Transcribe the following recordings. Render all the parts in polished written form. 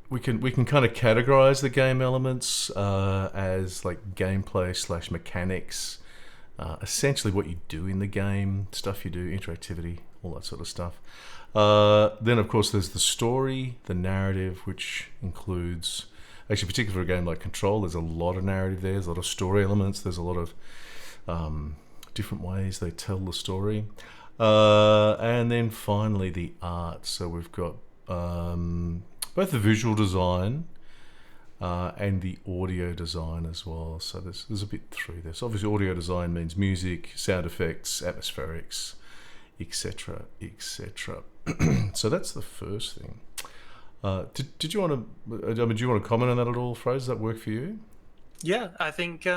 we can kind of categorize the game elements as like gameplay slash mechanics, essentially what you do in the game, stuff you do, interactivity, all that sort of stuff. Then of course there's the story, the narrative, which includes, actually particularly for a game like Control, there's a lot of narrative there, there's a lot of story elements, there's a lot of different ways they tell the story. And then finally the art. So we've got both the visual design and the audio design as well. So there's a bit through this. Obviously, audio design means music, sound effects, atmospherics, etc., etc. So that's the first thing. Did you want to? I mean, do you want to comment on that at all, Fraser? Does that work for you? Yeah, I think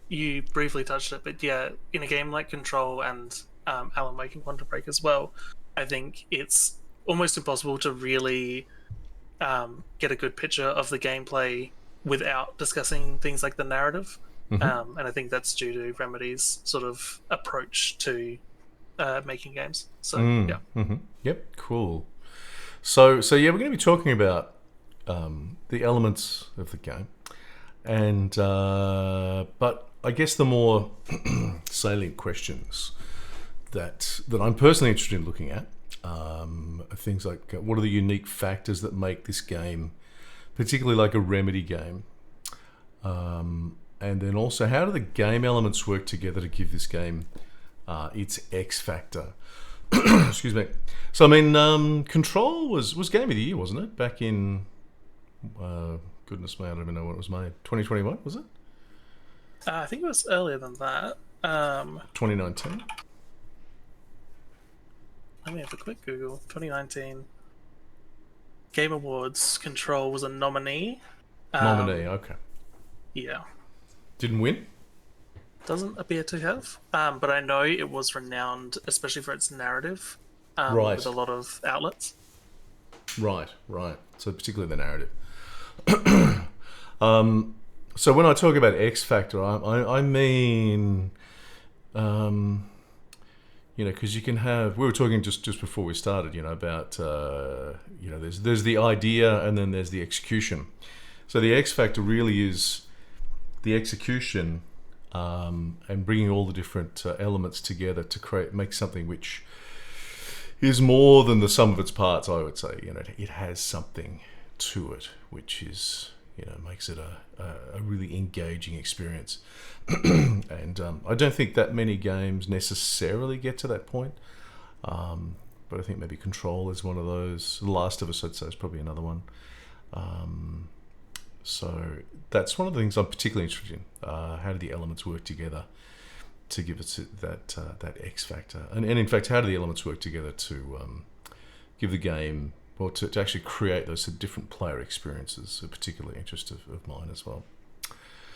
you briefly touched it, but yeah, in a game like Control and Alan Wake and Quantum Break as well, I think it's almost impossible to really get a good picture of the gameplay without discussing things like the narrative. Mm-hmm. And I think that's due to Remedy's sort of approach to making games. So yeah. Mm-hmm. Yep. Cool. So yeah, we're going to be talking about the elements of the game, and but I guess the more salient questions that I'm personally interested in looking at are things like what are the unique factors that make this game particularly like a Remedy game, and then also how do the game elements work together to give this game its X factor. Excuse me. So I mean, Control was Game of the Year, wasn't it? Back in goodness me, I don't even know when it was made. 2021 was it? I think it was earlier than that. 2019. Let me have a quick Google. 2019 Game Awards. Control was a nominee. Nominee. Okay. Yeah. Didn't win. Doesn't appear to have. But I know it was renowned, especially for its narrative, Right. with a lot of outlets. Right. So particularly the narrative. So when I talk about X Factor, I mean, because you can have. We were talking just before we started, about there's the idea and then there's the execution. So the X Factor really is the execution and bringing all the different elements together to make something which is more than the sum of its parts. I would say, it has something to it, which is. Makes it a really engaging experience. And I don't think that many games necessarily get to that point. But I think maybe Control is one of those. The Last of Us, I'd say, is probably another one. So that's one of the things I'm particularly interested in. How do the elements work together to give us that X factor? And in fact, how do the elements work together to give the game... Well, to actually create those different player experiences, a particular interest of mine as well.